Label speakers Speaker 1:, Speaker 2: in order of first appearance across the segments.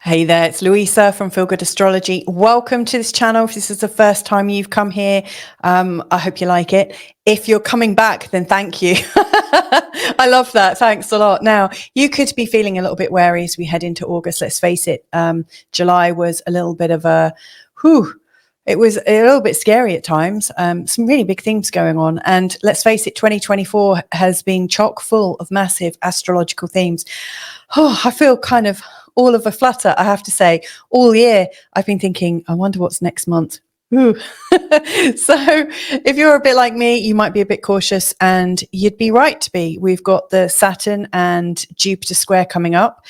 Speaker 1: Hey there, it's Louisa from Feel Good Astrology. Welcome to this channel. If this is the first time you've come here, I hope you like it. If you're coming back, then thank you. I love that. Thanks a lot. Now, you could be feeling a little bit wary as we head into August. Let's face it. July was a little bit of a, it was a little bit scary at times. Some really big things going on. And let's face it, 2024 has been chock full of massive astrological themes. I feel kind of all of a flutter, I have to say. All year, I've been thinking, I wonder what's next month. So if you're a bit like me, you might be a bit cautious, and you'd be right to be. We've got the Saturn and Jupiter square coming up.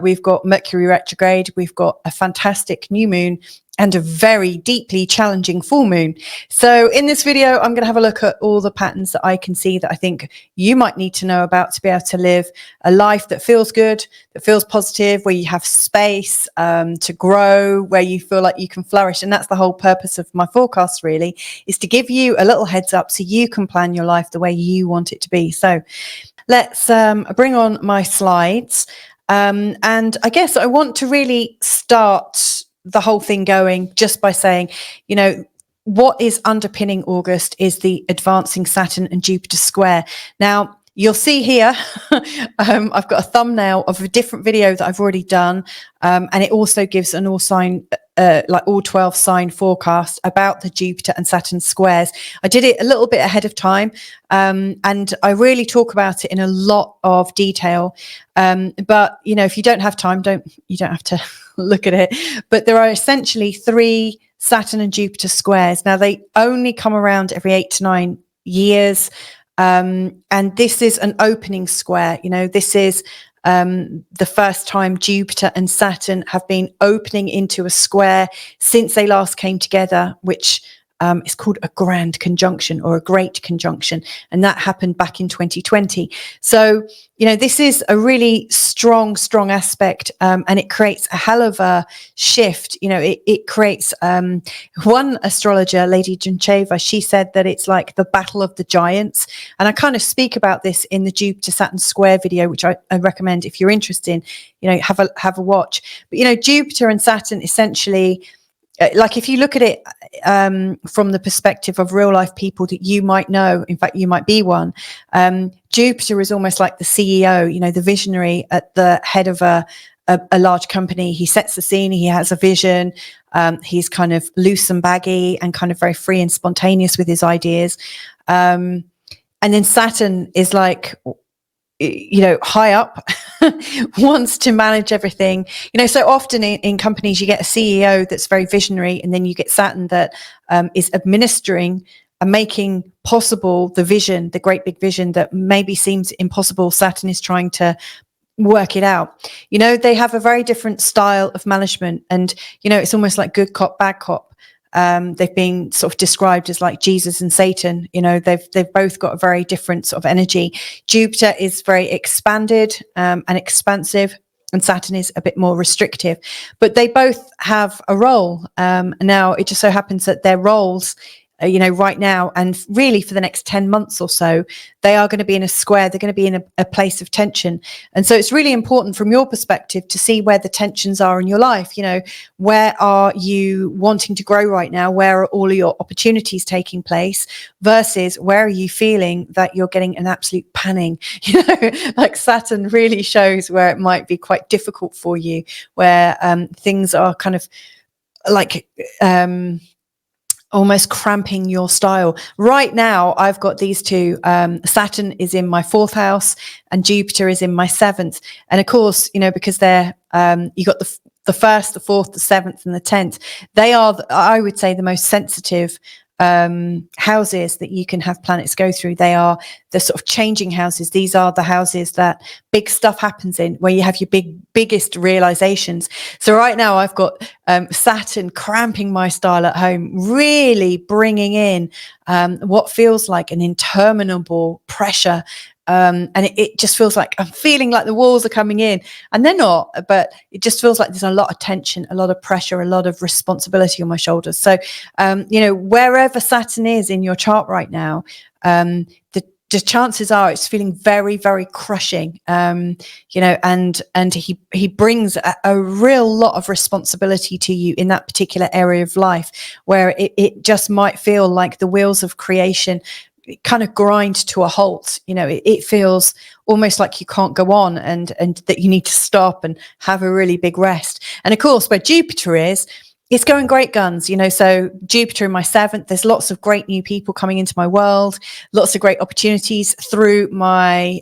Speaker 1: We've got Mercury retrograde. We've got a fantastic new moon and a very deeply challenging full moon. So in this video, I'm going to have a look at all the patterns that I can see that I think you might need to know about to be able to live a life that feels good, that feels positive, where you have space to grow, where you feel like you can flourish. And that's the whole purpose of my forecast, really, is to give you a little heads up so you can plan your life the way you want it to be. So let's bring on my slides. And I guess I want to really start the whole thing going just by saying, you know, what is underpinning August is the advancing Saturn and Jupiter square. Now, you'll see here, I've got a thumbnail of a different video that I've already done. And it also gives an all 12 sign forecast about the Jupiter and Saturn squares. I did it a little bit ahead of time. And I really talk about it in a lot of detail. But, you know, if you don't have time, you don't have to look at it. But there are essentially 3 Saturn and Jupiter squares. Now, they only come around every 8 to 9 years. And this is an opening square. You know, this is the first time Jupiter and Saturn have been opening into a square since they last came together, which is called a grand conjunction or a great conjunction. And that happened back in 2020. So, you know, this is a really strong aspect, and it creates a hell of a shift. You know, it creates, one astrologer, Lady Juncheva, she said that it's like the battle of the giants. And I kind of speak about this in the Jupiter Saturn square video, which I recommend if you're interested in, you know, have a watch. But, you know, Jupiter and Saturn essentially, like if you look at it from the perspective of real life people that you might know, in fact, you might be one, Jupiter is almost like the CEO, you know, the visionary at the head of a large company. He sets the scene, he has a vision, he's kind of loose and baggy and kind of very free and spontaneous with his ideas. And then Saturn is like, you know, high up, wants to manage everything. You know, so often in companies, you get a CEO that's very visionary, and then you get Saturn that is administering and making possible the vision, the great big vision that maybe seems impossible. Saturn is trying to work it out. You know, they have a very different style of management, and, you know, it's almost like good cop, bad cop. They've been sort of described as like Jesus and Satan. You know, they've both got a very different sort of energy. Jupiter is very expanded and expansive, and Saturn is a bit more restrictive. But they both have a role. Now, it just so happens that their roles, you know, right now and really for the next 10 months or so, they are going to be in a square. They're going to be in a place of tension. And so it's really important from your perspective to see where the tensions are in your life. You know, where are you wanting to grow right now? Where are all of your opportunities taking place versus where are you feeling that you're getting an absolute panning? You know, like Saturn really shows where it might be quite difficult for you, where things are kind of like, almost cramping your style. Right now, I've got these two. Saturn is in my 4th house and Jupiter is in my 7th. And of course, you know, because they're, you got the 1st, the 4th, the 7th and the 10th. They are, I would say, the most sensitive houses that you can have planets go through. They are the sort of changing houses. These are the houses that big stuff happens in, where you have your biggest realizations. So right now I've got Saturn cramping my style at home, really bringing in what feels like an interminable pressure. And it just feels like I'm feeling like the walls are coming in, and they're not, but it just feels like there's a lot of tension, a lot of pressure, a lot of responsibility on my shoulders. So, you know, wherever Saturn is in your chart right now, just chances are it's feeling very, very crushing, you know, and he brings a real lot of responsibility to you in that particular area of life, where it just might feel like the wheels of creation kind of grind to a halt. You know, it feels almost like you can't go on, and that you need to stop and have a really big rest. And of course, where Jupiter is, it's going great guns, you know. So Jupiter in my 7th, there's lots of great new people coming into my world, lots of great opportunities through my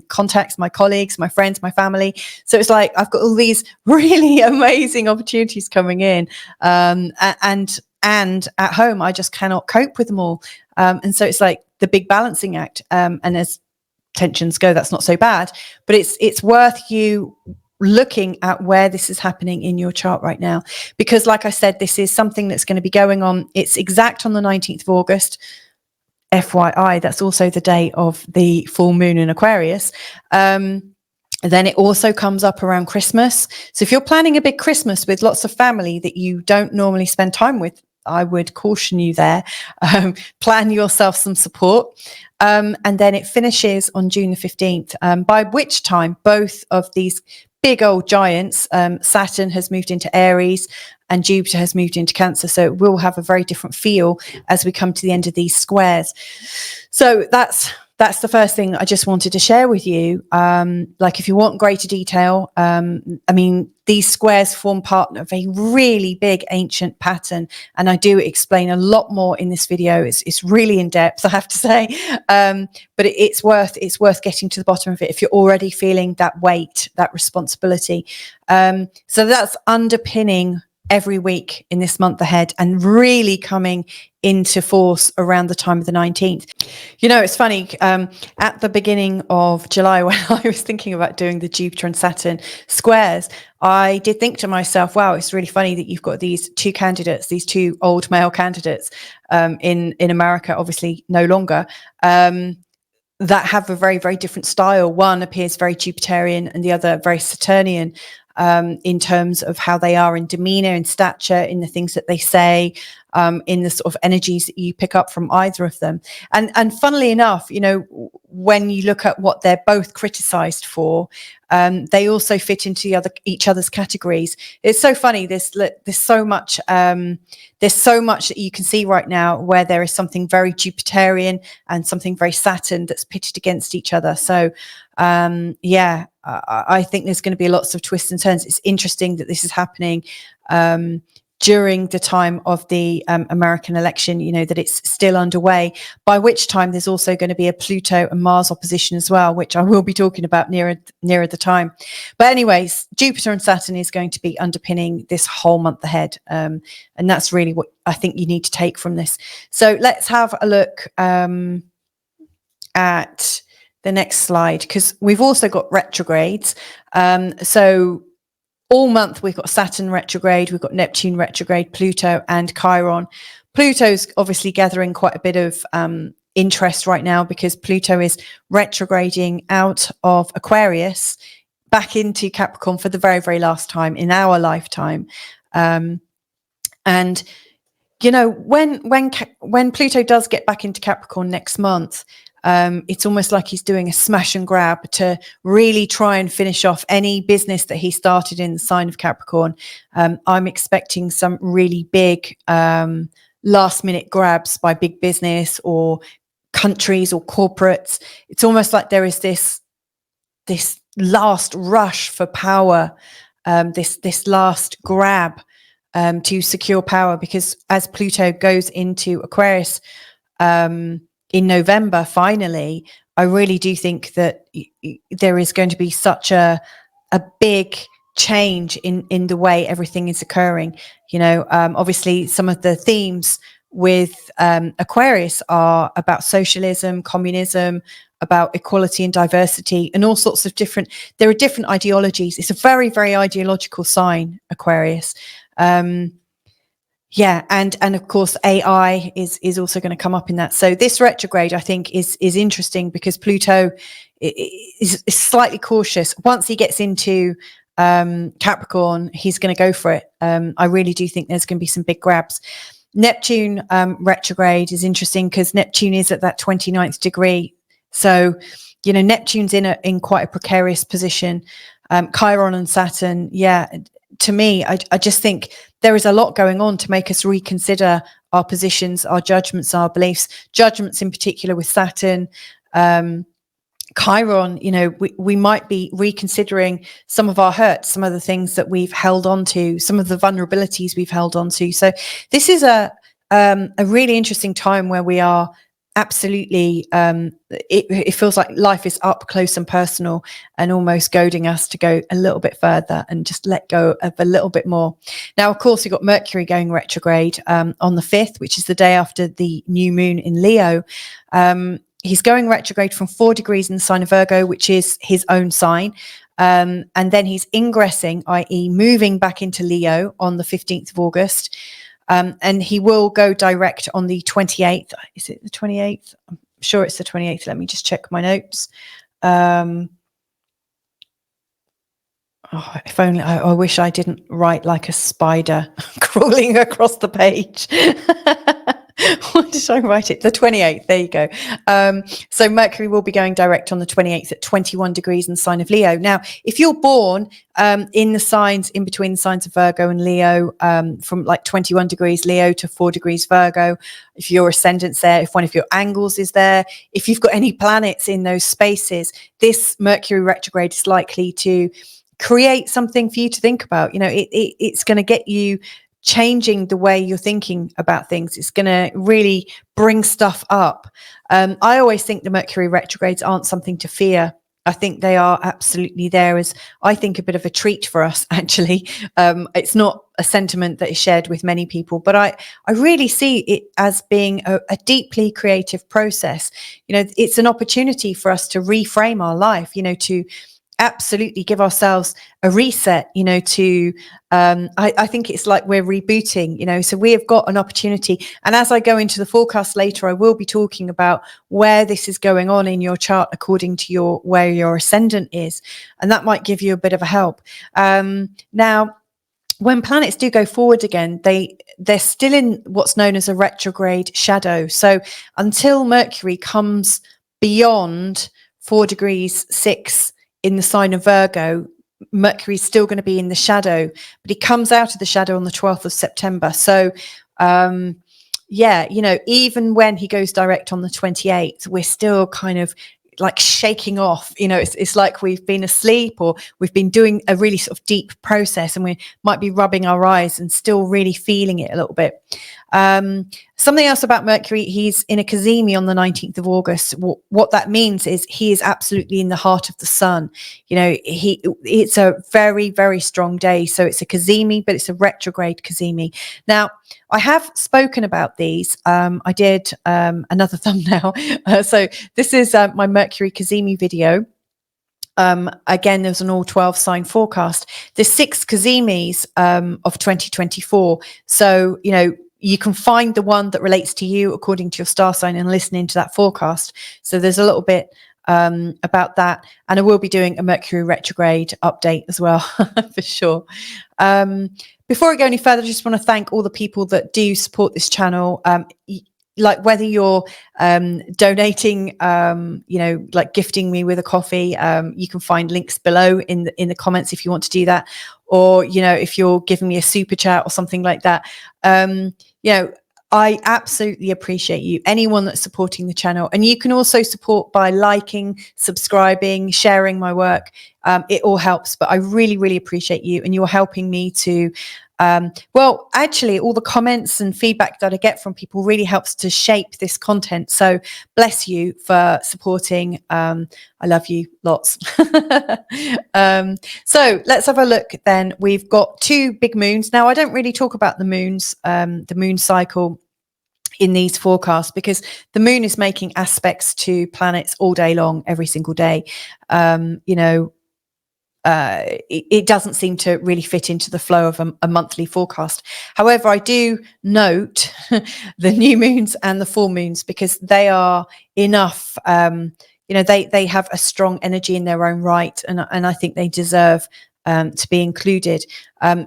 Speaker 1: contacts, my colleagues, my friends, my family. So it's like I've got all these really amazing opportunities coming in, and at home I just cannot cope with them all. And so it's like the big balancing act. And as tensions go, that's not so bad, but it's worth you looking at where this is happening in your chart right now, because like I said, this is something that's going to be going on. It's exact on the 19th of August. FYI, that's also the day of the full moon in Aquarius. Then it also comes up around Christmas. So if you're planning a big Christmas with lots of family that you don't normally spend time with, I would caution you there. Plan yourself some support. And then it finishes on June the 15th, by which time both of these big old giants, Saturn has moved into Aries and Jupiter has moved into Cancer. So it will have a very different feel as we come to the end of these squares. So that's the first thing I just wanted to share with you. Like, if you want greater detail, I mean, these squares form part of a really big ancient pattern, and I do explain a lot more in this video. It's really in depth, I have to say, but it's worth getting to the bottom of it if you're already feeling that weight, that responsibility. So that's underpinning every week in this month ahead, and really coming into force around the time of the 19th. You know, it's funny, at the beginning of July, when I was thinking about doing the Jupiter and Saturn squares, I did think to myself, wow, it's really funny that you've got these two candidates, these two old male candidates, in America, obviously no longer, that have a very, very different style. One appears very Jupiterian and the other very Saturnian, in terms of how they are in demeanor, in stature, in the things that they say, in the sort of energies that you pick up from either of them. And funnily enough, you know, when you look at what they're both criticized for, they also fit into each other's categories. It's so funny. There's so much that you can see right now where there is something very Jupiterian and something very Saturn that's pitched against each other. So yeah, I think there's going to be lots of twists and turns. It's interesting that this is happening during the time of the American election, you know, that it's still underway, by which time there's also going to be a Pluto and Mars opposition as well, which I will be talking about nearer the time. But anyways, Jupiter and Saturn is going to be underpinning this whole month ahead. And that's really what I think you need to take from this. So let's have a look at the next slide, because we've also got retrogrades. So all month we've got Saturn retrograde, we've got Neptune retrograde, Pluto and Chiron. Pluto's obviously gathering quite a bit of interest right now, because Pluto is retrograding out of Aquarius back into Capricorn for the very, very last time in our lifetime. And you know, when Pluto does get back into Capricorn next month, it's almost like he's doing a smash and grab to really try and finish off any business that he started in the sign of Capricorn. I'm expecting some really big last minute grabs by big business or countries or corporates. It's almost like there is this last rush for power, this last grab to secure power, because as Pluto goes into Aquarius in November, finally, I really do think that there is going to be such a big change in the way everything is occurring. You know, obviously some of the themes with Aquarius are about socialism, communism, about equality and diversity, and all sorts of there are different ideologies. It's a very, very ideological sign, Aquarius. Yeah, and of course AI is also going to come up in that. So this retrograde, I think, is interesting, because Pluto is slightly cautious. Once he gets into Capricorn, he's going to go for it. I really do think there's going to be some big grabs. Neptune retrograde is interesting, because Neptune is at that 29th degree So, Neptune's in quite a precarious position. Chiron and Saturn, to me, I just think there is a lot going on to make us reconsider our positions, our judgments, our beliefs, judgments in particular with Saturn. Chiron, we might be reconsidering some of our hurts, some of the things that we've held on to, some of the vulnerabilities we've held on to. So this is a really interesting time where we are absolutely, it feels like life is up close and personal and almost goading us to go a little bit further and just let go of a little bit more. Now, of course, we've got Mercury going retrograde on the 5th, which is the day after the new moon in Leo. He's going retrograde from 4 degrees in the sign of Virgo, which is his own sign. And then he's ingressing, i.e. moving back into Leo on the 15th of August. And he will go direct on the 28th. Is it the 28th? I'm sure it's the 28th. Let me just check my notes. If only I wish I didn't write like a spider crawling across the page. What did I write it? The 28th. There you go. So Mercury will be going direct on the 28th at 21 degrees in the sign of Leo. Now, if you're born in the signs, in between the signs of Virgo and Leo, from like 21 degrees Leo to 4 degrees Virgo, if your ascendant's there, if one of your angles is there, if you've got any planets in those spaces, this Mercury retrograde is likely to create something for you to think about. It's going to get you changing the way you're thinking about things. It's going to really bring stuff up. I always think the Mercury retrogrades aren't something to fear. I think they are absolutely there as, I think, a bit of a treat for us, actually. It's not a sentiment that is shared with many people, but I really see it as being a deeply creative process. It's an opportunity for us to reframe our life, to absolutely give ourselves a reset, I think it's like we're rebooting, so we have got an opportunity. And as I go into the forecast later, I will be talking about where this is going on in your chart according to where your ascendant is, and that might give you a bit of a help. Now, when planets do go forward again, they're still in what's known as a retrograde shadow. So until Mercury comes beyond 4 degrees 6 in the sign of Virgo, Mercury is still going to be in the shadow, but he comes out of the shadow on the 12th of September. So, even when he goes direct on the 28th, we're still kind of like shaking off, it's like we've been asleep or we've been doing a really sort of deep process and we might be rubbing our eyes and still really feeling it a little bit. Something else about Mercury, he's in a Cazimi on the 19th of August. What that means is he is absolutely in the heart of the sun. It's a very, very strong day. So it's a Cazimi, but it's a retrograde Cazimi. Now, I have spoken about these. I did another thumbnail. So this is my Mercury Cazimi video. Again, there's an all 12 sign forecast. There's 6 Cazimis of 2024. So, you can find the one that relates to you according to your star sign and listen into that forecast. So there's a little bit about that. And I will be doing a Mercury retrograde update as well, for sure. Before I go any further, I just want to thank all the people that do support this channel. Like whether you're donating, like gifting me with a coffee, you can find links below in the comments if you want to do that, or if you're giving me a super chat or something like that. I absolutely appreciate you, anyone that's supporting the channel. And you can also support by liking, subscribing, sharing my work. It all helps, but I really, really appreciate you, and you're helping me to actually, all the comments and feedback that I get from people really helps to shape this content. So bless you for supporting. I love you lots. So let's have a look then. We've got 2 big moons. Now, I don't really talk about the moons, the moon cycle in these forecasts, because the moon is making aspects to planets all day long, every single day. It doesn't seem to really fit into the flow of a monthly forecast. However, I do note the new moons and the full moons, because they are enough, they have a strong energy in their own right. And I think they deserve to be included.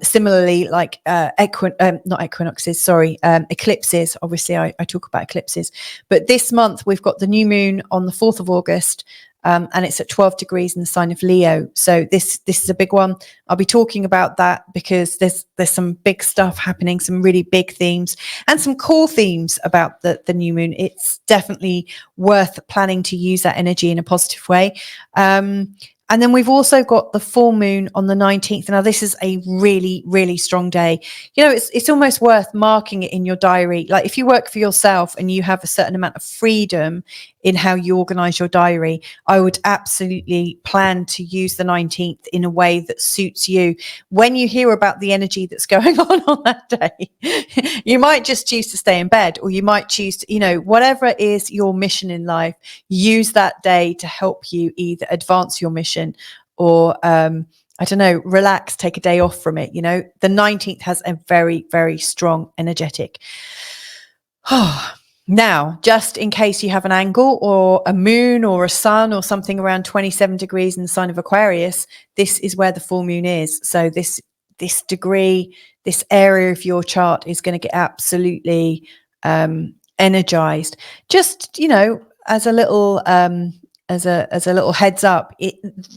Speaker 1: Similarly, like not equinoxes, sorry, eclipses. Obviously, I talk about eclipses. But this month, we've got the new moon on the 4th of August, and it's at 12 degrees in the sign of Leo. So this is a big one. I'll be talking about that because there's some big stuff happening, some really big themes and some cool themes about the new moon. It's definitely worth planning to use that energy in a positive way. And then we've also got the full moon on the 19th. Now, this is a really, really strong day. You know, it's almost worth marking it in your diary. Like if you work for yourself and you have a certain amount of freedom in how you organize your diary, I would absolutely plan to use the 19th in a way that suits you. When you hear about the energy that's going on that day, you might just choose to stay in bed, or you might choose to, you know, whatever is your mission in life, use that day to help you either advance your mission or I don't know, relax, take a day off from it. You know, the 19th has a very, very strong energetic. Now, just in case you have an angle or a moon or a sun or something around 27 degrees in the sign of Aquarius, this is where the full moon is. So this degree, this area of your chart is going to get absolutely energized. Just, you know, as a little as a little heads up,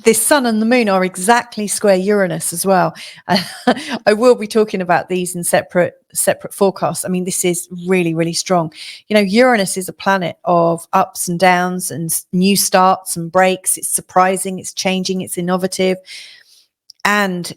Speaker 1: this sun and the moon are exactly square Uranus as well. I will be talking about these in separate forecasts. I mean, this is really, really strong. You know, Uranus is a planet of ups and downs and new starts and breaks. It's surprising, it's changing, it's innovative, and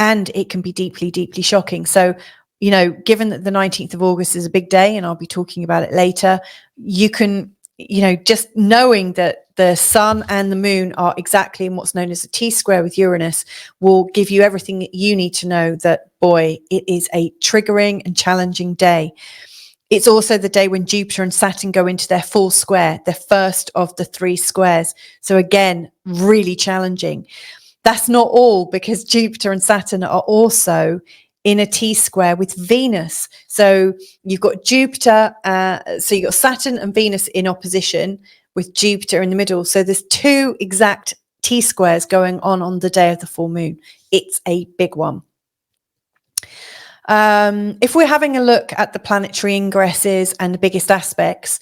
Speaker 1: it can be deeply, deeply shocking. So, you know, given that the 19th of August is a big day, and I'll be talking about it later, you can, you know, just knowing that the sun and the moon are exactly in what's known as a T-square with Uranus will give you everything that you need to know that, boy, it is a triggering and challenging day. It's also the day when Jupiter and Saturn go into their full square, the first of the 3 squares. So again, really challenging. That's not all, because Jupiter and Saturn are also in a T-square with Venus. So you've got Jupiter, so you've got Saturn and Venus in opposition with Jupiter in the middle. So there's 2 exact T-squares going on the day of the full moon. It's a big one. If we're having a look at the planetary ingresses and the biggest aspects,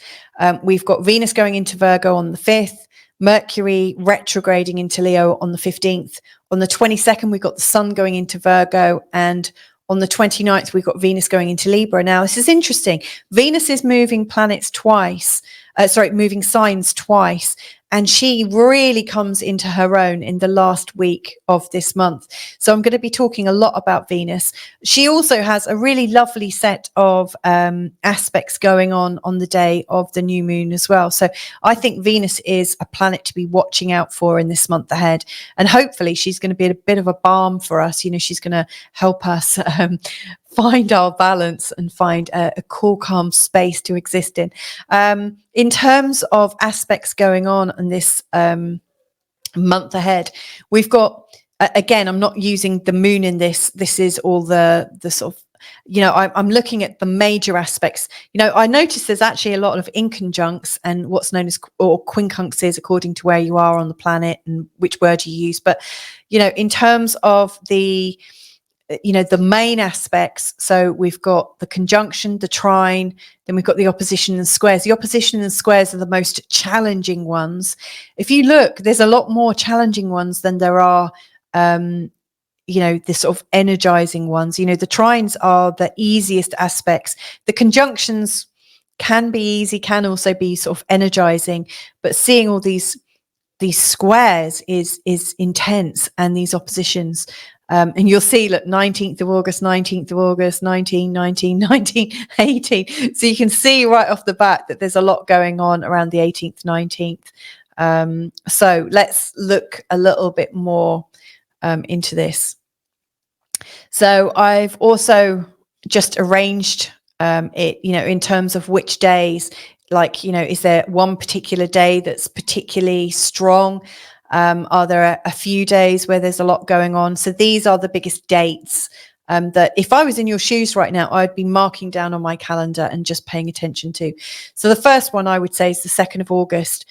Speaker 1: we've got Venus going into Virgo on the 5th, Mercury retrograding into Leo on the 15th. On the 22nd, we've got the Sun going into Virgo, and on the 29th, we've got Venus going into Libra. Now, this is interesting. Venus is moving planets twice, moving signs twice, and she really comes into her own in the last week of this month. So I'm going to be talking a lot about Venus. She also has a really lovely set of aspects going on the day of the new moon as well. So I think Venus is a planet to be watching out for in this month ahead. And hopefully she's going to be a bit of a balm for us. You know, she's going to help us find our balance and find a cool, calm space to exist in. In terms of aspects going on in this month ahead, we've got, again, I'm not using the moon in this. This is all the sort of, you know, I'm looking at the major aspects. You know, I noticed there's actually a lot of inconjuncts and what's known as, or quincunxes, according to where you are on the planet and which word you use. But, you know, in terms of the, you know, the main aspects, so we've got the conjunction, the trine, then we've got the opposition and squares. The opposition and squares are the most challenging ones. If you look, there's a lot more challenging ones than there are, you know, the sort of energizing ones. You know, the trines are the easiest aspects. The conjunctions can be easy, can also be sort of energizing, but seeing all these squares is intense, and these oppositions. And you'll see, look, 19th of August, 19th of August, 19, 19, 19, 18. So you can see right off the bat that there's a lot going on around the 18th, 19th. So let's look a little bit more into this. So I've also just arranged it, you know, in terms of which days, like, you know, is there one particular day that's particularly strong? Are there a few days where there's a lot going on? So these are the biggest dates that if I was in your shoes right now, I'd be marking down on my calendar and just paying attention to. So the first one I would say is the 2nd of August.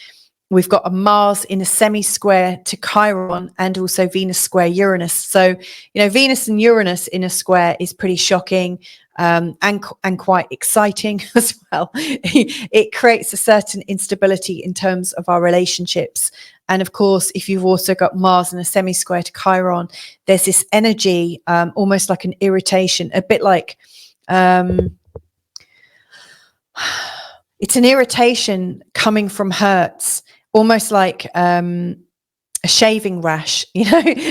Speaker 1: we've got a Mars in a semi-square to Chiron and also Venus square Uranus. So, Venus and Uranus in a square is pretty shocking and quite exciting as well. It creates a certain instability in terms of our relationships. And of course, if you've also got Mars in a semi-square to Chiron, there's this energy, almost like an irritation, a bit like... it's an irritation coming from hurts, almost like a shaving rash,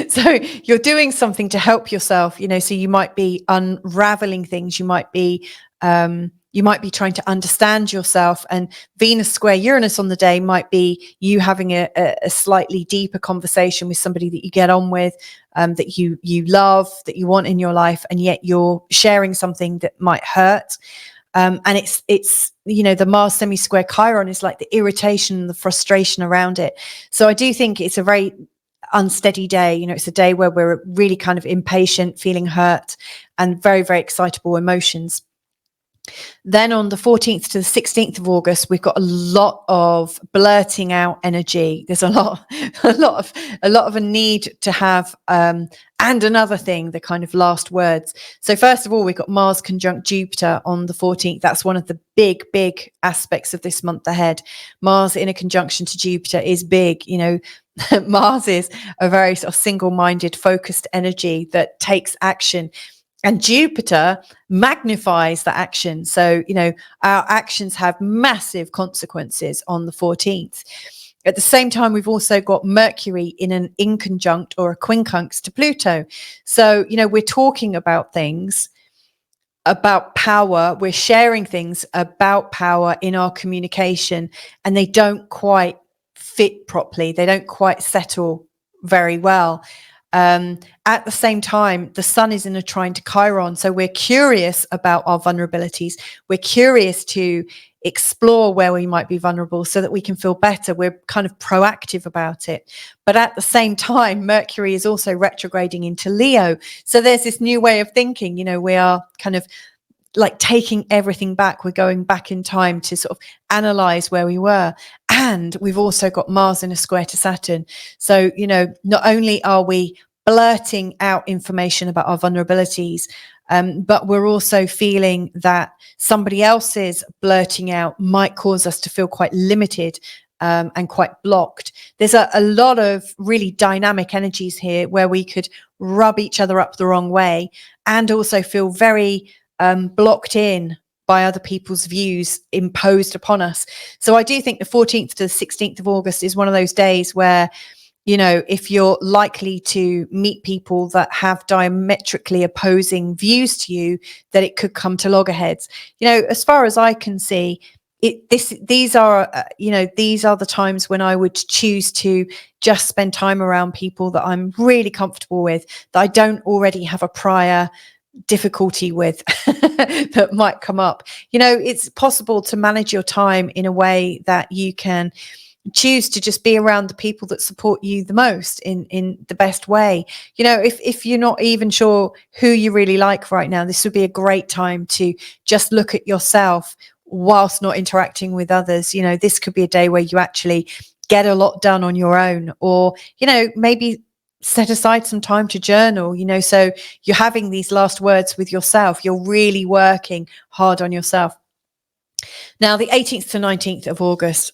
Speaker 1: so you're doing something to help yourself, so you might be unraveling things, you might be trying to understand yourself, and Venus square Uranus on the day might be you having a slightly deeper conversation with somebody that you get on with, that you love, that you want in your life, and yet you're sharing something that might hurt. And it's the Mars semi-square Chiron is like the irritation, the frustration around it. So I do think it's a very unsteady day. It's a day where we're really kind of impatient, feeling hurt, and very, very excitable emotions. Then on the 14th to the 16th of August, we've got a lot of blurting out energy. There's a lot of a need to have, and another thing, the kind of last words. So first of all, we've got Mars conjunct Jupiter on the 14th. That's one of the big aspects of this month ahead. Mars in a conjunction to Jupiter is big. Mars is a very sort of single-minded, focused energy that takes action. And Jupiter magnifies the action. So, our actions have massive consequences on the 14th. At the same time, we've also got Mercury in an inconjunct or a quincunx to Pluto. So, we're talking about things about power. We're sharing things about power in our communication, and they don't quite fit properly. They don't quite settle very well. At the same time, the sun is in a trine to Chiron. So we're curious about our vulnerabilities. We're curious to explore where we might be vulnerable so that we can feel better. We're kind of proactive about it. But at the same time, Mercury is also retrograding into Leo. So there's this new way of thinking. We are kind of like taking everything back. We're going back in time to sort of analyze where we were. And we've also got Mars in a square to Saturn. So, not only are we blurting out information about our vulnerabilities, but we're also feeling that somebody else's blurting out might cause us to feel quite limited and quite blocked. There's a lot of really dynamic energies here where we could rub each other up the wrong way and also feel very blocked in by other people's views imposed upon us. So I do think the 14th to the 16th of August is one of those days where, if you're likely to meet people that have diametrically opposing views to you, that it could come to loggerheads. As far as I can see, these are the times when I would choose to just spend time around people that I'm really comfortable with, that I don't already have a prior difficulty with that might come up. It's possible to manage your time in a way that you can choose to just be around the people that support you the most in the best way. If you're not even sure who you really like right now, this would be a great time to just look at yourself whilst not interacting with others. This could be a day where you actually get a lot done on your own, or maybe set aside some time to journal, so you're having these last words with yourself. You're really working hard on yourself. Now, the 18th to 19th of August,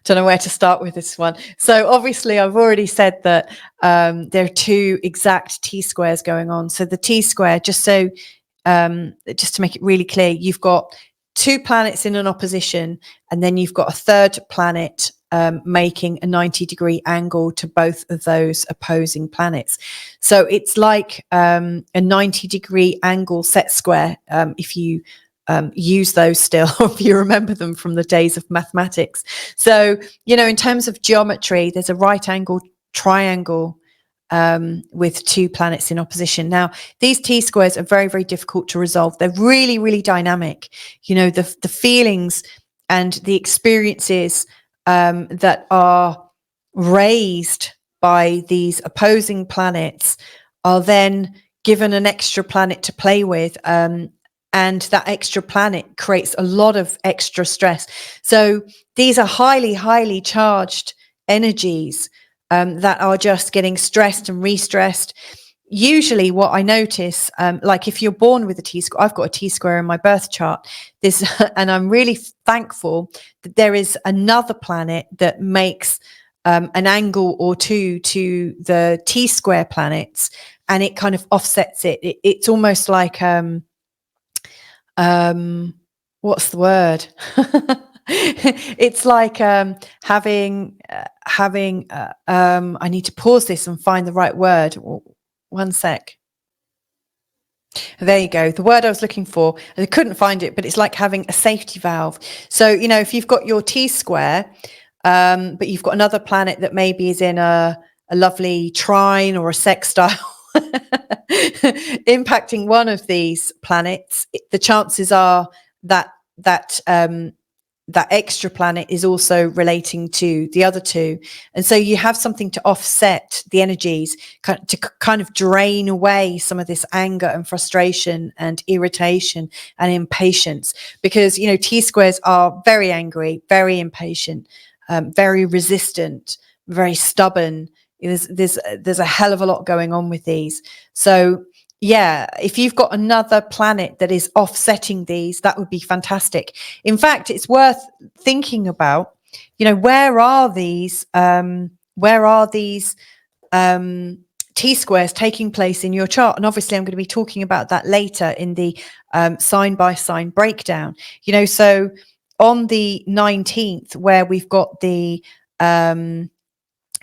Speaker 1: don't know where to start with this one. So obviously I've already said that there are two exact T-squares going on. So the T-square, just to make it really clear, you've got two planets in an opposition, and then you've got a third planet making a 90-degree angle to both of those opposing planets. So it's like a 90-degree angle set square, if you use those still, if you remember them from the days of mathematics. So, in terms of geometry, there's a right angle triangle with two planets in opposition. Now, these T-squares are very, very difficult to resolve. They're really, really dynamic. The feelings and the experiences that are raised by these opposing planets are then given an extra planet to play with. and that extra planet creates a lot of extra stress. So these are highly, highly charged energies that are just getting stressed and re-stressed. Usually what I notice, like if you're born with a T-square, I've got a T-square in my birth chart, and I'm really thankful that there is another planet that makes an angle or two to the T-square planets, and it kind of offsets it. It's almost like what's the word? It's like having I need to pause this and find the right word. One sec. There you go. The word I was looking for, I couldn't find it, but it's like having a safety valve. So, you know, if you've got your T-square, but you've got another planet that maybe is in a lovely trine or a sextile impacting one of these planets, the chances are that that extra planet is also relating to the other two. And so you have something to offset the energies, to kind of drain away some of this anger and frustration and irritation and impatience, because, you know, T-squares are very angry, very impatient, very resistant, very stubborn. There's a hell of a lot going on with these. So yeah, if you've got another planet that is offsetting these, that would be fantastic. In fact, it's worth thinking about, you know, where are these T-squares taking place in your chart? And obviously I'm going to be talking about that later in the sign by sign breakdown. You know, so on the 19th, where we've got the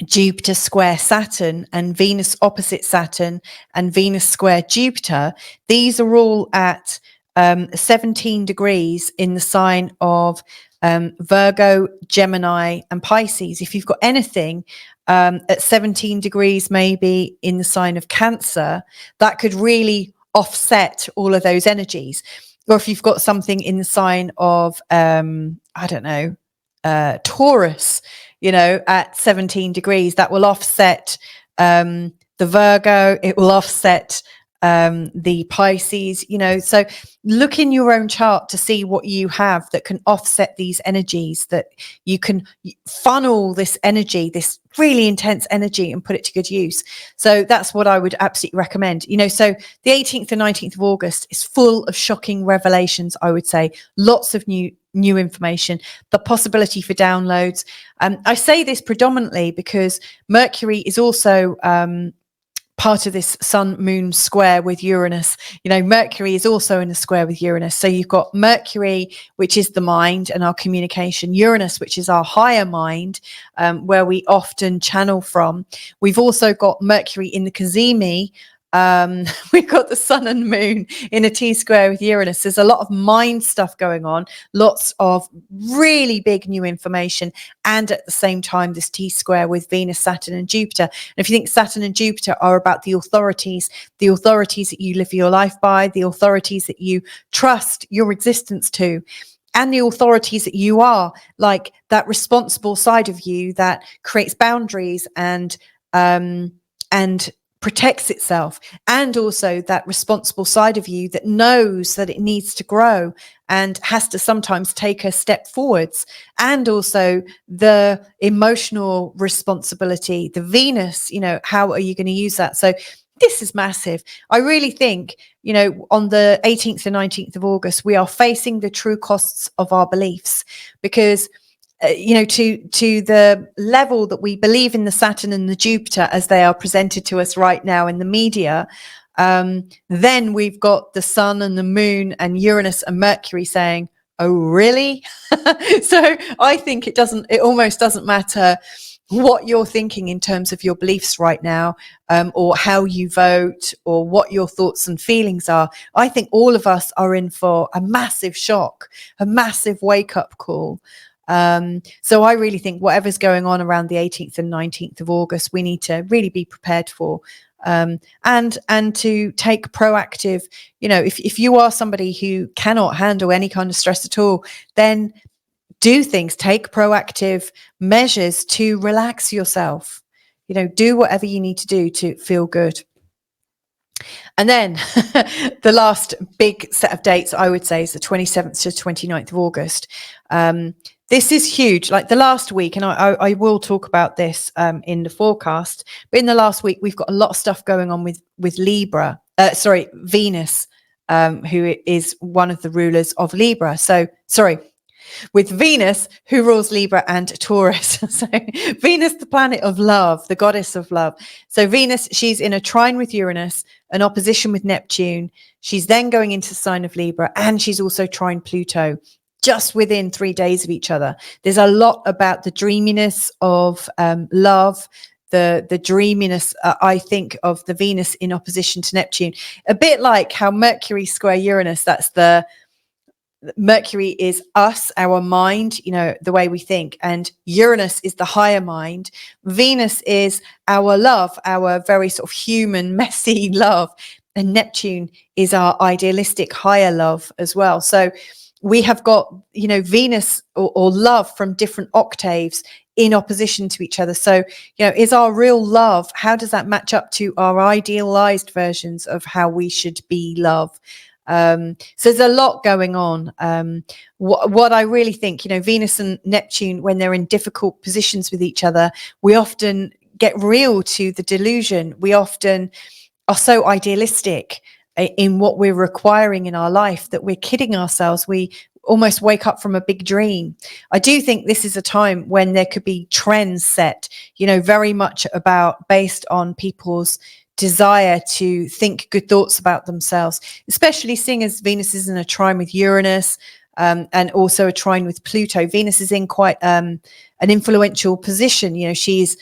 Speaker 1: Jupiter square Saturn and Venus opposite Saturn and Venus square Jupiter, these are all at 17 degrees in the sign of Virgo, Gemini and Pisces. If you've got anything at 17 degrees maybe in the sign of Cancer, that could really offset all of those energies. Or if you've got something in the sign of I don't know, Taurus, you know, at 17 degrees, that will offset the Virgo, it will offset the Pisces, you know. So look in your own chart to see what you have that can offset these energies, that you can funnel this energy, this really intense energy, and put it to good use. So that's what I would absolutely recommend. You know, so the 18th and 19th of August is full of shocking revelations, I would say. Lots of new information, the possibility for downloads. I say this predominantly because Mercury is also part of this sun-moon square with Uranus. You know, Mercury is also in a square with Uranus. So you've got Mercury, which is the mind and our communication, Uranus, which is our higher mind, where we often channel from. We've also got Mercury in the Cazimi. We've got the sun and moon in a T-square with Uranus. There's a lot of mind stuff going on, lots of really big new information, and at the same time this T-square with Venus, Saturn and Jupiter. And if you think Saturn and Jupiter are about the authorities that you live your life by, the authorities that you trust your existence to, and the authorities that you are, like that responsible side of you that creates boundaries and protects itself, and also that responsible side of you that knows that it needs to grow and has to sometimes take a step forwards, and also the emotional responsibility, the Venus, you know, how are you going to use that? So this is massive. I really think, you know, on the 18th and 19th of August, we are facing the true costs of our beliefs, because you know, to the level that we believe in the Saturn and the Jupiter as they are presented to us right now in the media, then we've got the sun and the moon and Uranus and Mercury saying, oh, really? So I think it almost doesn't matter what you're thinking in terms of your beliefs right now, or how you vote, or what your thoughts and feelings are. I think all of us are in for a massive shock, a massive wake-up call. So I really think whatever's going on around the 18th and 19th of August, we need to really be prepared for, and to take proactive, you know, if you are somebody who cannot handle any kind of stress at all, then do things, take proactive measures to relax yourself, you know, do whatever you need to do to feel good. And then the last big set of dates, I would say, is the 27th to 29th of August. This is huge. Like the last week, and I will talk about this in the forecast, but in the last week, we've got a lot of stuff going on with Venus, who is one of the rulers of Libra. So, with Venus, who rules Libra and Taurus. So Venus, the planet of love, the goddess of love. So Venus, she's in a trine with Uranus, an opposition with Neptune. She's then going into the sign of Libra, and she's also trine Pluto, just within 3 days of each other. There's a lot about the dreaminess of love, the dreaminess, I think, of the Venus in opposition to Neptune. A bit like how Mercury square Uranus, Mercury is us, our mind, the way we think, and Uranus is the higher mind. Venus is our love, our very sort of human, messy love, and Neptune is our idealistic higher love as well. So we have got, Venus or love from different octaves in opposition to each other. So, is our real love, how does that match up to our idealized versions of how we should be love? So there's a lot going on. What I really think, Venus and Neptune, when they're in difficult positions with each other, we often get real to the delusion. We often are so idealistic in what we're requiring in our life that we're kidding ourselves. We almost wake up from a big dream. I do think this is a time when there could be trends set, very much based on people's desire to think good thoughts about themselves, especially seeing as Venus is in a trine with Uranus, and also a trine with Pluto. Venus is in quite an influential position. She's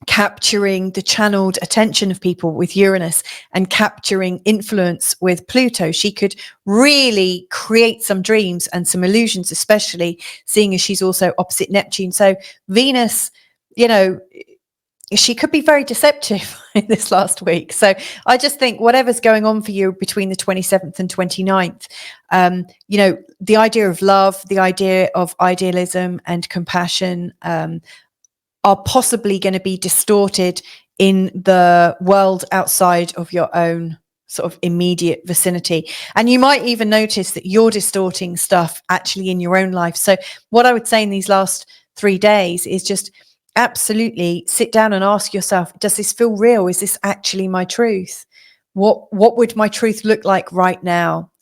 Speaker 1: capturing the channeled attention of people with Uranus and capturing influence with Pluto. She could really create some dreams and some illusions, especially seeing as she's also opposite Neptune. So Venus, she could be very deceptive in this last week. So I just think whatever's going on for you between the 27th and 29th, the idea of love, the idea of idealism and compassion are possibly going to be distorted in the world outside of your own sort of immediate vicinity. And you might even notice that you're distorting stuff actually in your own life. So what I would say in these last 3 days is just absolutely sit down and ask yourself, does this feel real? Is this actually my truth? What would my truth look like right now?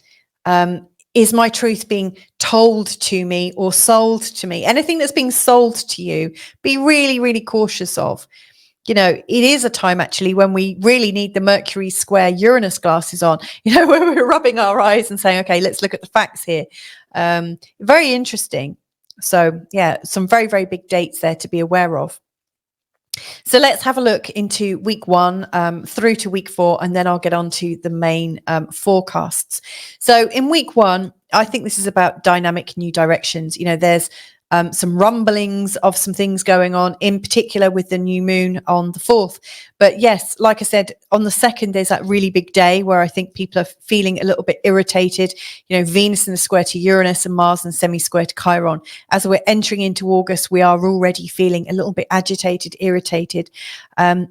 Speaker 1: Is my truth being told to me or sold to me? Anything that's being sold to you, be really, really cautious of. It is a time actually when we really need the Mercury square Uranus glasses on, when we're rubbing our eyes and saying, okay, let's look at the facts here. Very interesting. So yeah, some very, very big dates there to be aware of. So let's have a look into week 1 through to week 4, and then I'll get on to the main forecasts. So in week 1, I think this is about dynamic new directions. There's some rumblings of some things going on, in particular with the new moon on the 4th. But yes, like I said, on the 2nd, there's that really big day where I think people are feeling a little bit irritated. Venus in the square to Uranus and Mars in semi-square to Chiron. As we're entering into August, we are already feeling a little bit agitated, irritated,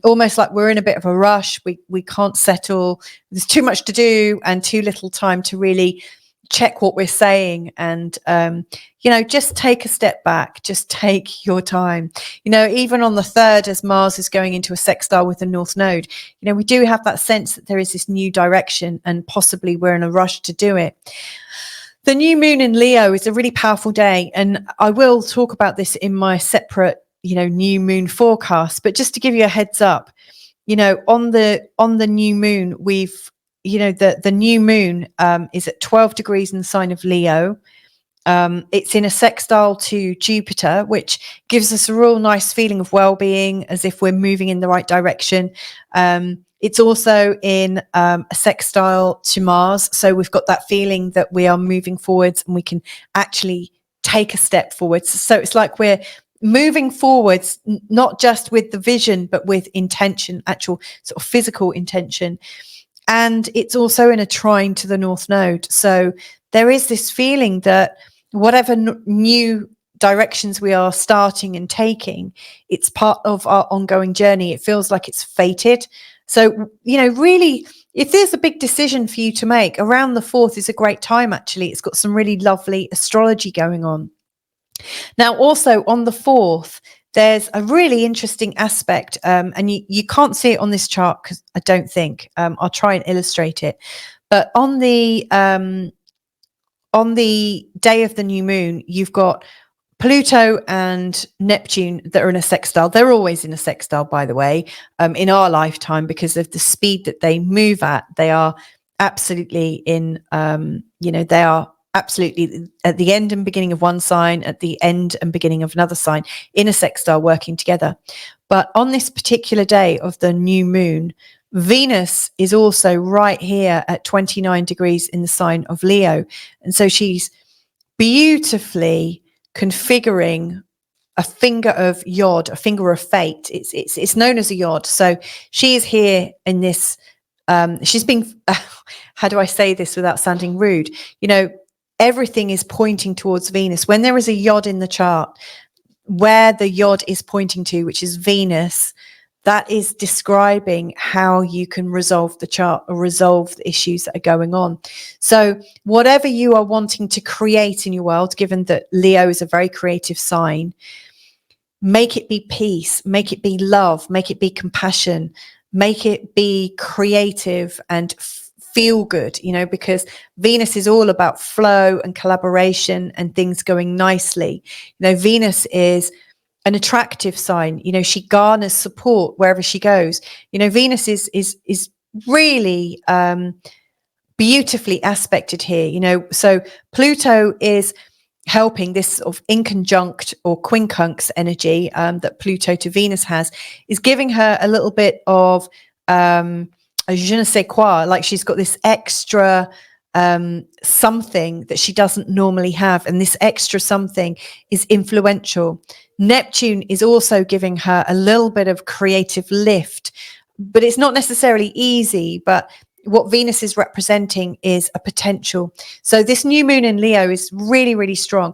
Speaker 1: almost like we're in a bit of a rush. We can't settle. There's too much to do and too little time to really check what we're saying, and just take a step back, just take your time. Even on the 3rd, as Mars is going into a sextile with the North Node, we do have that sense that there is this new direction and possibly we're in a rush to do it. The new moon in Leo is a really powerful day, and I will talk about this in my separate new moon forecast, but just to give you a heads up, on the new moon, we've the new moon is at 12 degrees in the sign of Leo. It's in a sextile to Jupiter, which gives us a real nice feeling of well-being, as if we're moving in the right direction. It's also in a sextile to Mars, so we've got that feeling that we are moving forwards and we can actually take a step forwards. So it's like we're moving forwards, not just with the vision, but with intention, actual sort of physical intention. And it's also in a trine to the North Node. So there is this feeling that whatever new directions we are starting and taking, it's part of our ongoing journey. It feels like it's fated. So, really, if there's a big decision for you to make, around the 4th is a great time, actually. It's got some really lovely astrology going on. Now, also on the 4th, there's a really interesting aspect, and you can't see it on this chart, because I don't think. I'll try and illustrate it. But on the day of the new moon, you've got Pluto and Neptune that are in a sextile. They're always in a sextile, by the way, in our lifetime, because of the speed that they move at. They are absolutely they are absolutely at the end and beginning of one sign, at the end and beginning of another sign, in a sextile, working together. But on this particular day of the new moon, Venus is also right here at 29 degrees in the sign of Leo. And so she's beautifully configuring a finger of Yod, a finger of fate. It's known as a Yod. So she is here in this, she's being, how do I say this without sounding rude? Everything is pointing towards Venus. When there is a Yod in the chart, where the Yod is pointing to, which is Venus, that is describing how you can resolve the chart or resolve the issues that are going on. So whatever you are wanting to create in your world, given that Leo is a very creative sign, make it be peace, make it be love, make it be compassion, make it be creative and feel good, because Venus is all about flow and collaboration and things going nicely. Venus is an attractive sign. She garners support wherever she goes. Venus is really beautifully aspected here. So Pluto is helping this sort of inconjunct or quincunx energy that Pluto to Venus has, is giving her a little bit of a je ne sais quoi, like she's got this extra something that she doesn't normally have, and this extra something is influential. Neptune is also giving her a little bit of creative lift, but it's not necessarily easy. But what Venus is representing is a potential. So this new moon in Leo is really, really strong.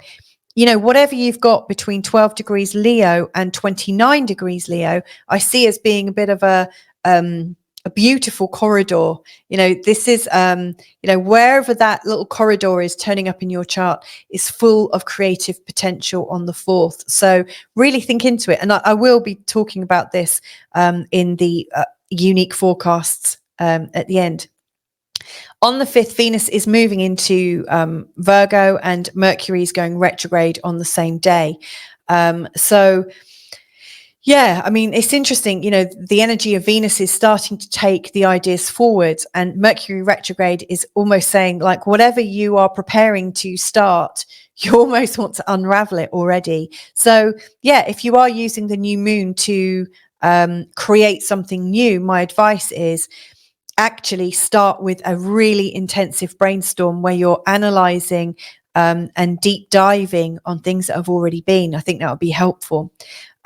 Speaker 1: Whatever you've got between 12 degrees Leo and 29 degrees Leo, I see as being a bit of a beautiful corridor. This is, wherever that little corridor is turning up in your chart is full of creative potential on the 4th. So really think into it. And I will be talking about this in the unique forecasts at the end. On the 5th, Venus is moving into Virgo, and Mercury is going retrograde on the same day. Yeah, I mean, it's interesting, the energy of Venus is starting to take the ideas forward, and Mercury retrograde is almost saying, like, whatever you are preparing to start, you almost want to unravel it already. So yeah, if you are using the new moon to create something new, my advice is actually start with a really intensive brainstorm where you're analyzing and deep diving on things that have already been. I think that would be helpful.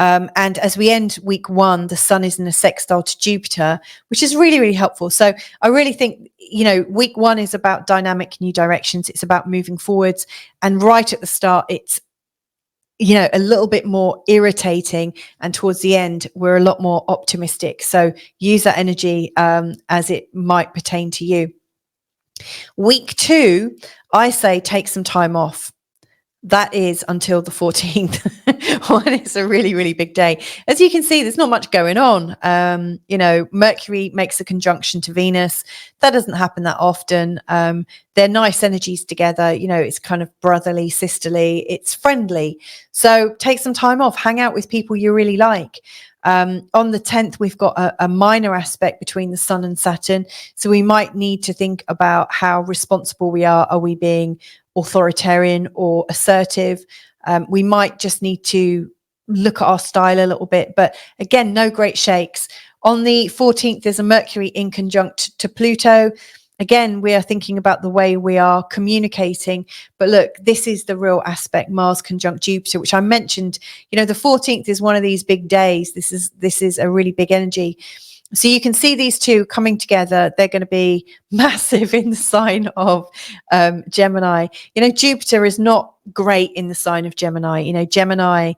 Speaker 1: And as we end week 1, the sun is in a sextile to Jupiter, which is really, really helpful. So I really think, week 1 is about dynamic new directions. It's about moving forwards. And right at the start, it's, a little bit more irritating. And towards the end, we're a lot more optimistic. So use that energy as it might pertain to you. Week 2, I say take some time off. That is until the 14th. When it's a really, really big day. As you can see, there's not much going on. Mercury makes a conjunction to Venus. That doesn't happen that often. They're nice energies together. It's kind of brotherly, sisterly. It's friendly. So take some time off. Hang out with people you really like. On the 10th, we've got a minor aspect between the Sun and Saturn. So we might need to think about how responsible we are. Are we being authoritarian or assertive? We might just need to look at our style a little bit. But again, no great shakes. On the 14th, there's a Mercury in conjunct to Pluto. Again, we are thinking about the way we are communicating. But look, this is the real aspect, Mars conjunct Jupiter, which I mentioned. The 14th is one of these big days. This is a really big energy. So you can see these two coming together. They're going to be massive in the sign of Gemini. Jupiter is not great in the sign of Gemini. You know, Gemini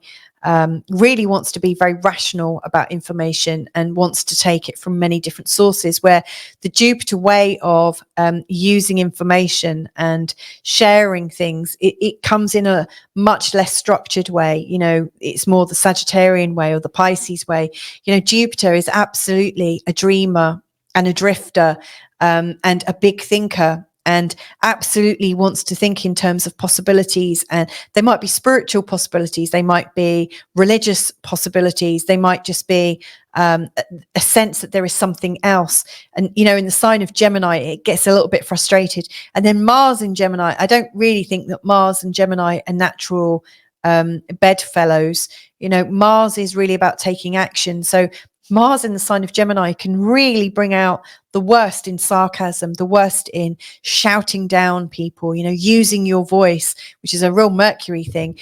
Speaker 1: really wants to be very rational about information and wants to take it from many different sources, where the Jupiter way of using information and sharing things, it comes in a much less structured way. You know, it's more the Sagittarian way or the Pisces way. You know, Jupiter is absolutely a dreamer and a drifter and a big thinker, and absolutely wants to think in terms of possibilities. And they might be spiritual possibilities, they might be religious possibilities, they might just be a sense that there is something else. And, you know, in the sign of Gemini, it gets a little bit frustrated. And then Mars in Gemini, I don't really think that Mars and Gemini are natural bedfellows. You know, Mars is really about taking action. So Mars in the sign of Gemini can really bring out the worst in sarcasm, the worst in shouting down people, you know, using your voice, which is a real Mercury thing,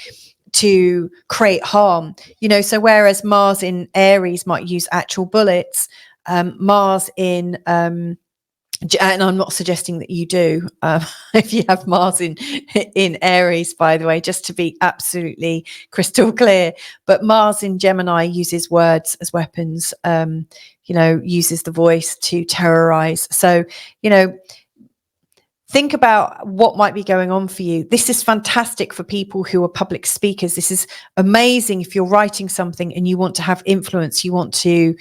Speaker 1: to create harm. You know, so whereas Mars in Aries might use actual bullets, Mars in and I'm not suggesting that you do if you have Mars in Aries, by the way, just to be absolutely crystal clear. But Mars in Gemini uses words as weapons, you know, uses the voice to terrorize. So, you know, think about what might be going on for you. This is fantastic for people who are public speakers. This is amazing if you're writing something and you want to have influence, you want to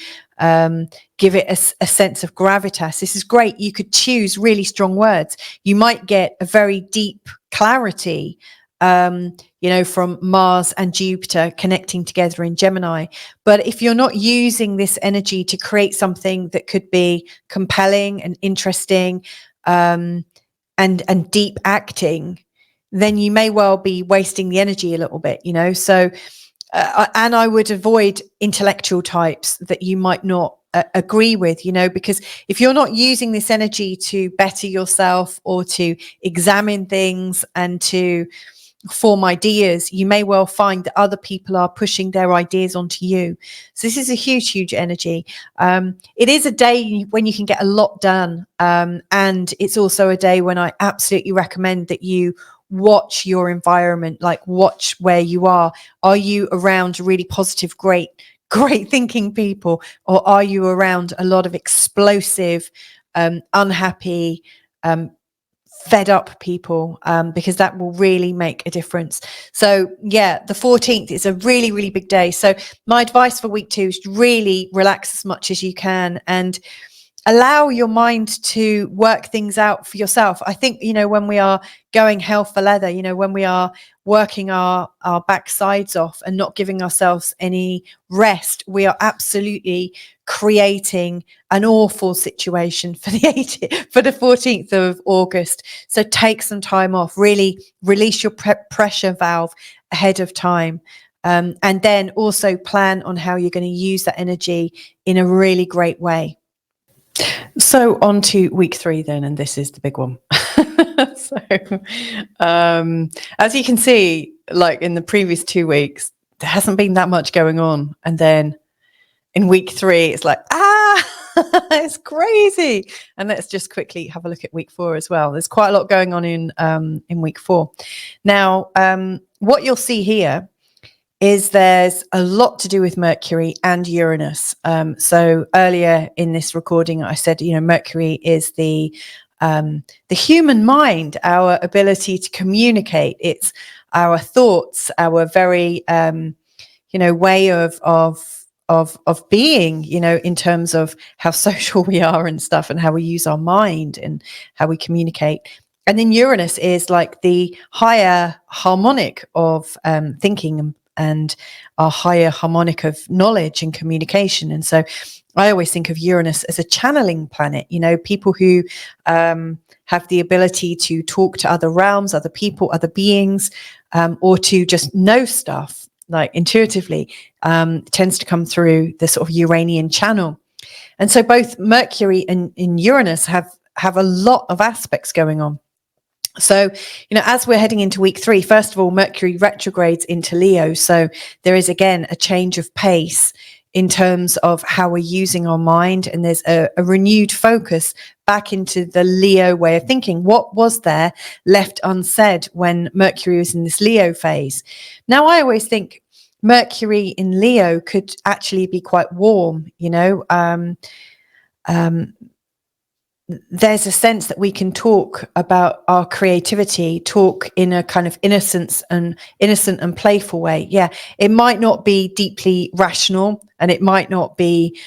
Speaker 1: give it a sense of gravitas. This is great. You could choose really strong words. You might get a very deep clarity, you know, from Mars and Jupiter connecting together in Gemini. But if you're not using this energy to create something that could be compelling and interesting, and deep acting, then you may well be wasting the energy a little bit, you know. So and I would avoid intellectual types that you might not agree with, you know, because if you're not using this energy to better yourself or to examine things and to form ideas, you may well find that other people are pushing their ideas onto you. So this is a huge energy. It is a day when you can get a lot done, and it's also a day when I absolutely recommend that you watch your environment, like watch where you are. Are you around really positive, great thinking people, or are you around a lot of explosive, unhappy, fed up people, because that will really make a difference. So yeah, the 14th is a really big day. So my advice for week 2 is to really relax as much as you can and allow your mind to work things out for yourself. I think, you know, when we are going hell for leather, you know, when we are working our backsides off and not giving ourselves any rest, we are absolutely creating an awful situation for the 14th of August. So take some time off, really release your pressure valve ahead of time. And then also plan on how you're going to use that energy in a really great way. So on to week 3 then, and this is the big one. So as you can see, like in the previous 2 weeks, there hasn't been that much going on. And then in week 3, it's like, it's crazy. And let's just quickly have a look at week 4 as well. There's quite a lot going on in week 4. Now, what you'll see here is there's a lot to do with Mercury and Uranus. So earlier in this recording, I said, you know, Mercury is the human mind, our ability to communicate. It's our thoughts, our very, you know, way of being, you know, in terms of how social we are and stuff, and how we use our mind and how we communicate. And then Uranus is like the higher harmonic of thinking and our higher harmonic of knowledge and communication. And so I always think of Uranus as a channeling planet, you know, people who have the ability to talk to other realms, other people, other beings, or to just know stuff like intuitively, tends to come through the sort of Uranian channel. And so both Mercury and Uranus have a lot of aspects going on. So, you know, as we're heading into week 3, first of all, Mercury retrogrades into Leo. So there is, again, a change of pace in terms of how we're using our mind. And there's a renewed focus back into the Leo way of thinking. What was there left unsaid when Mercury was in this Leo phase? Now, I always think Mercury in Leo could actually be quite warm, there's a sense that we can talk about our creativity, talk in a kind of innocent and playful way. Yeah, it might not be deeply rational, and it might not be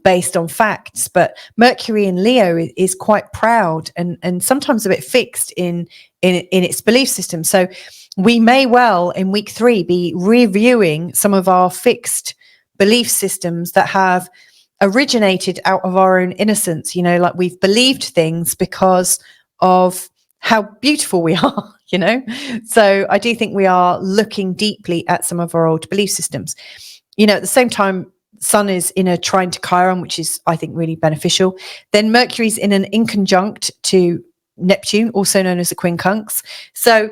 Speaker 1: based on facts, but Mercury in Leo is quite proud and sometimes a bit fixed in its belief system. So we may well in week 3 be reviewing some of our fixed belief systems that have originated out of our own innocence, like we've believed things because of how beautiful we are, So I do think we are looking deeply at some of our old belief systems. At the same time, Sun is in a trine to Chiron, which is, I think, really beneficial. Then Mercury's in an inconjunct to Neptune, also known as a quincunx. So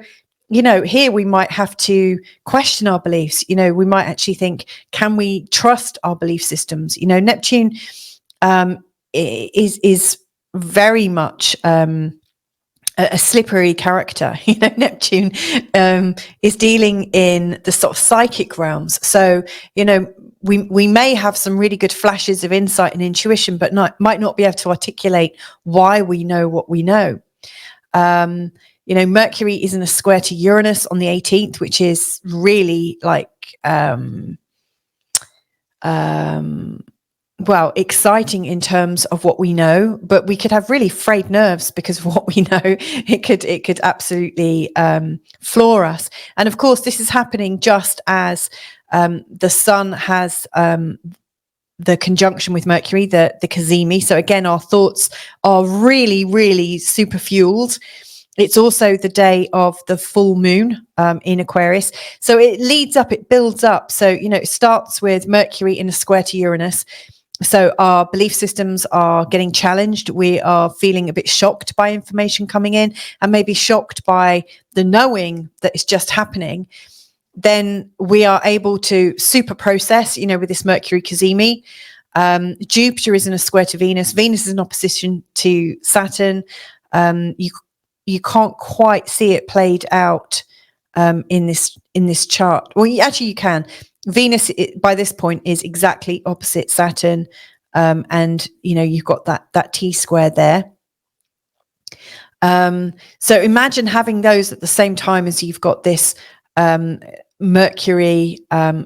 Speaker 1: here we might have to question our beliefs. We might actually think, can we trust our belief systems? Neptune is very much a slippery character. Neptune is dealing in the sort of psychic realms. So, we may have some really good flashes of insight and intuition, but might not be able to articulate why we know what we know. Mercury is in a square to Uranus on the 18th, which is really like, exciting in terms of what we know, but we could have really frayed nerves because of what we know. It could absolutely floor us. And of course, this is happening just as the Sun has the conjunction with Mercury, the Cazimi. So again, our thoughts are really, really super fueled. It's also the day of the full moon in Aquarius. So it leads up, it builds up. So, it starts with Mercury in a square to Uranus. So our belief systems are getting challenged. We are feeling a bit shocked by information coming in and maybe shocked by the knowing that it's just happening. Then we are able to super process, with this Mercury Cazimi. Jupiter is in a square to Venus. Venus is in opposition to Saturn. You can't quite see it played out in this chart. Well, actually you can. Venus by this point is exactly opposite Saturn, and you've got that T square there. So imagine having those at the same time as you've got this Mercury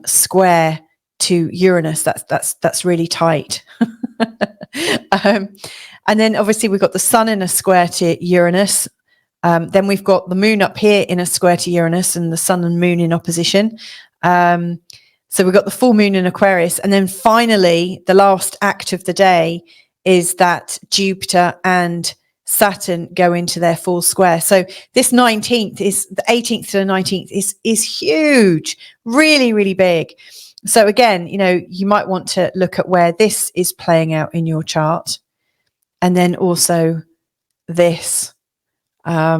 Speaker 1: square to Uranus. That's really tight. And then obviously we've got the Sun in a square to Uranus. Then we've got the moon up here in a square to Uranus and the Sun and moon in opposition. So we've got the full moon in Aquarius. And then finally, the last act of the day is that Jupiter and Saturn go into their full square. So this 19th is the 18th to the 19th is huge, really, really big. So again, you might want to look at where this is playing out in your chart. And then also this. A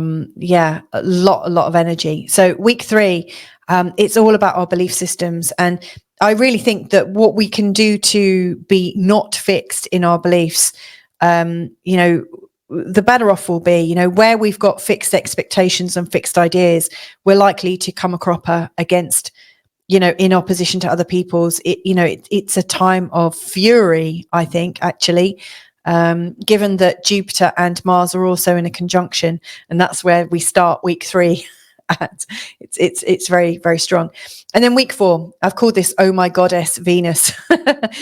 Speaker 1: lot of energy. So week 3, it's all about our belief systems. And I really think that what we can do to be not fixed in our beliefs, the better off we'll be. Where we've got fixed expectations and fixed ideas, we're likely to come a cropper against, in opposition to other people's. It's a time of fury, I think, actually. Given that Jupiter and Mars are also in a conjunction, and that's where we start week 3 at. It's very, very strong. And then week 4, I've called this "Oh My Goddess Venus,"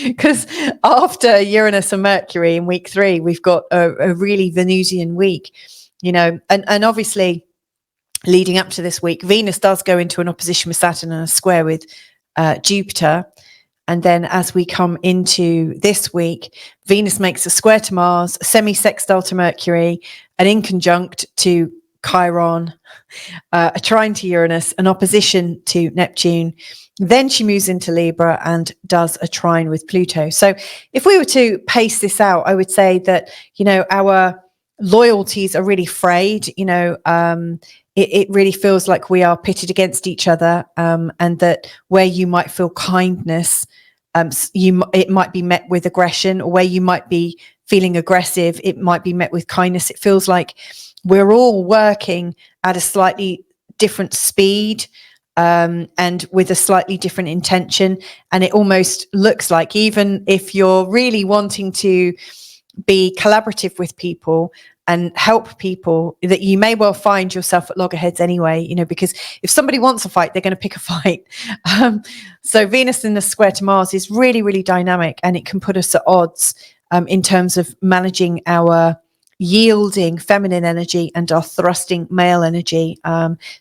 Speaker 1: because after Uranus and Mercury in week 3, we've got a really Venusian week, and obviously leading up to this week, Venus does go into an opposition with Saturn and a square with Jupiter. And then as we come into this week, Venus makes a square to Mars, a semi-sextile to Mercury, an inconjunct to Chiron, a trine to Uranus, an opposition to Neptune. Then she moves into Libra and does a trine with Pluto. So if we were to pace this out, I would say that, our loyalties are really frayed. It really feels like we are pitted against each other, and that where you might feel kindness, It might be met with aggression, or where you might be feeling aggressive, it might be met with kindness. It feels like we're all working at a slightly different speed, and with a slightly different intention. And it almost looks like, even if you're really wanting to be collaborative with people and help people, that you may well find yourself at loggerheads anyway, because if somebody wants a fight, they're going to pick a fight. So Venus in the square to Mars is really, really dynamic, and it can put us at odds in terms of managing our yielding feminine energy and our thrusting male energy.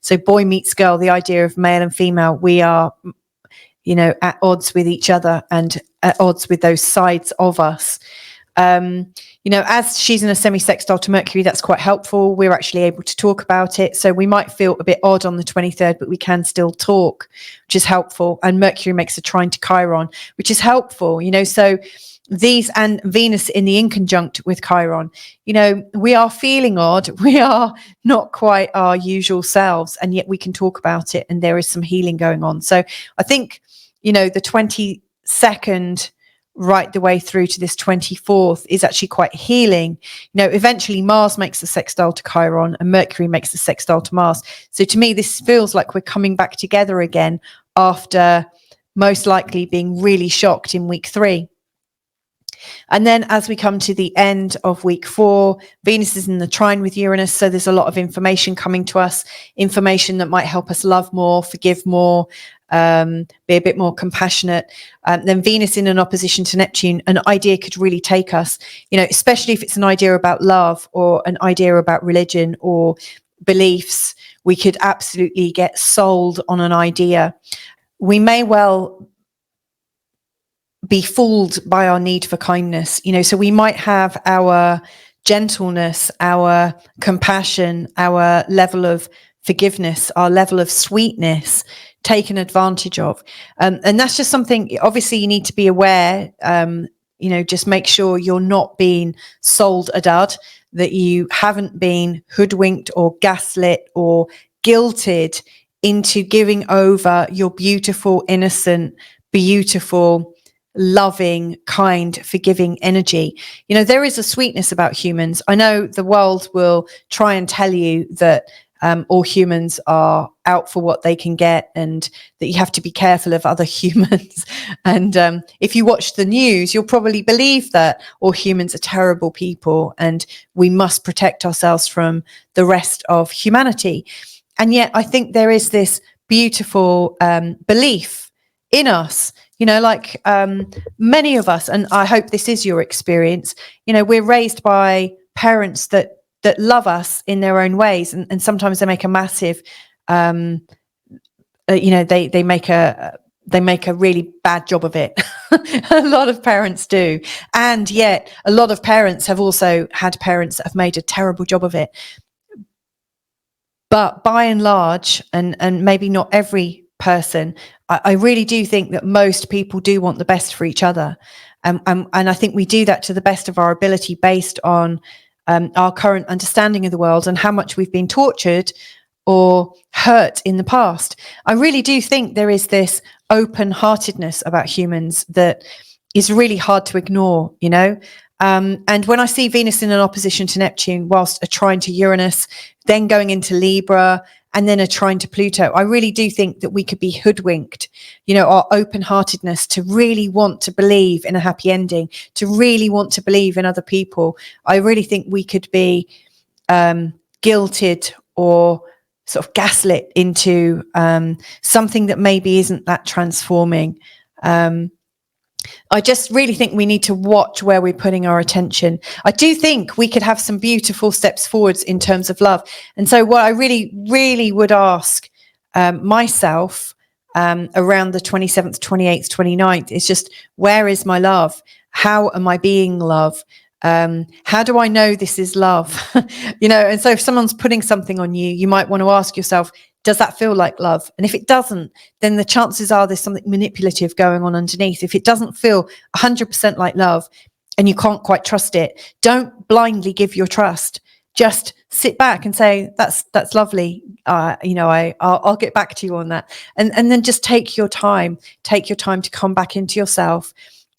Speaker 1: So boy meets girl, the idea of male and female, we are, at odds with each other and at odds with those sides of us. As she's in a semi-sextile to Mercury, that's quite helpful. We're actually able to talk about it. So we might feel a bit odd on the 23rd, but we can still talk, which is helpful. And Mercury makes a trine to Chiron, which is helpful, so these, and Venus in the inconjunct with Chiron, we are feeling odd. We are not quite our usual selves, and yet we can talk about it, and there is some healing going on. So I think, the 22nd right the way through to this 24th is actually quite healing. Eventually Mars makes a sextile to Chiron and Mercury makes a sextile to Mars. So to me, this feels like we're coming back together again after most likely being really shocked in week 3. And then as we come to the end of week 4, Venus is in the trine with Uranus. So there's a lot of information coming to us, information that might help us love more, forgive more, be a bit more compassionate. Then Venus in an opposition to Neptune, an idea could really take us, especially if it's an idea about love or an idea about religion or beliefs. We could absolutely get sold on an idea. We may well be fooled by our need for kindness, so we might have our gentleness, our compassion, our level of forgiveness, our level of sweetness taken advantage of. And that's just something, obviously, you need to be aware, just make sure you're not being sold a dud, that you haven't been hoodwinked or gaslit or guilted into giving over your beautiful, innocent, beautiful, loving, kind, forgiving energy. There is a sweetness about humans. I know the world will try and tell you that all humans are out for what they can get, and that you have to be careful of other humans. And if you watch the news, you'll probably believe that all humans are terrible people and we must protect ourselves from the rest of humanity. And yet I think there is this beautiful belief in us, like many of us, and I hope this is your experience, we're raised by parents that love us in their own ways, and sometimes they make a massive they make a really bad job of it. A lot of parents do, and yet a lot of parents have also had parents that have made a terrible job of it. But by and large, and maybe not every person, I really do think that most people do want the best for each other, and I think we do that to the best of our ability based on our current understanding of the world and how much we've been tortured or hurt in the past. I really do think there is this open-heartedness about humans that is really hard to ignore, and when I see Venus in an opposition to Neptune, whilst a trine to Uranus, then going into Libra, and then a trine to Pluto, I really do think that we could be hoodwinked, our open-heartedness to really want to believe in a happy ending, to really want to believe in other people. I really think we could be guilted or sort of gaslit into something that maybe isn't that transforming. I just really think we need to watch where we're putting our attention. I do think we could have some beautiful steps forwards in terms of love. And so what I really, really would ask myself around the 27th, 28th, 29th is just, where is my love? How am I being love? How do I know this is love? And so if someone's putting something on you, you might want to ask yourself, does that feel like love? And if it doesn't, then the chances are there's something manipulative going on underneath. If it doesn't feel 100% like love and you can't quite trust it, don't blindly give your trust. Just sit back and say, that's lovely. I'll get back to you on that. And then just take your time to come back into yourself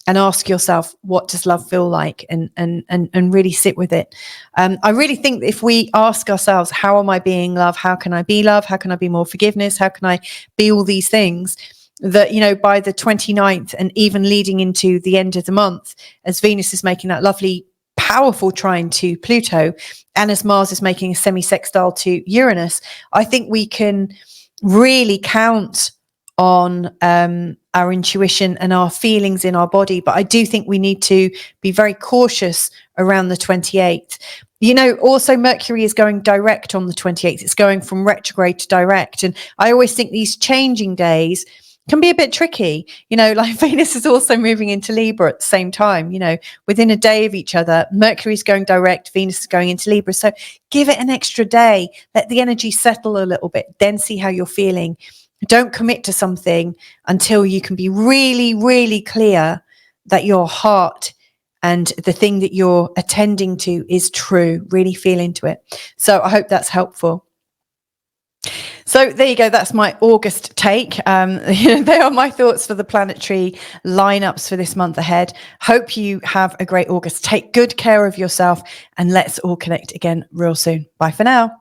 Speaker 1: and ask yourself, what does love feel like? And really sit with it. I really think that if we ask ourselves, how am I being love? How can I be love? How can I be more forgiveness? How can I be all these things? That, by the 29th and even leading into the end of the month, as Venus is making that lovely, powerful trine to Pluto, and as Mars is making a semi-sextile to Uranus, I think we can really count on our intuition and our feelings in our body. But I do think we need to be very cautious around the 28th. Also Mercury is going direct on the 28th. It's going from retrograde to direct. And I always think these changing days can be a bit tricky, like Venus is also moving into Libra at the same time, within a day of each other. Mercury's going direct, Venus is going into Libra. So give it an extra day, let the energy settle a little bit, then see how you're feeling. Don't commit to something until you can be really, really clear that your heart and the thing that you're attending to is true. Really feel into it. So I hope that's helpful. So there you go. That's my August take. They are my thoughts for the planetary lineups for this month ahead. Hope you have a great August. Take good care of yourself, and let's all connect again real soon. Bye for now.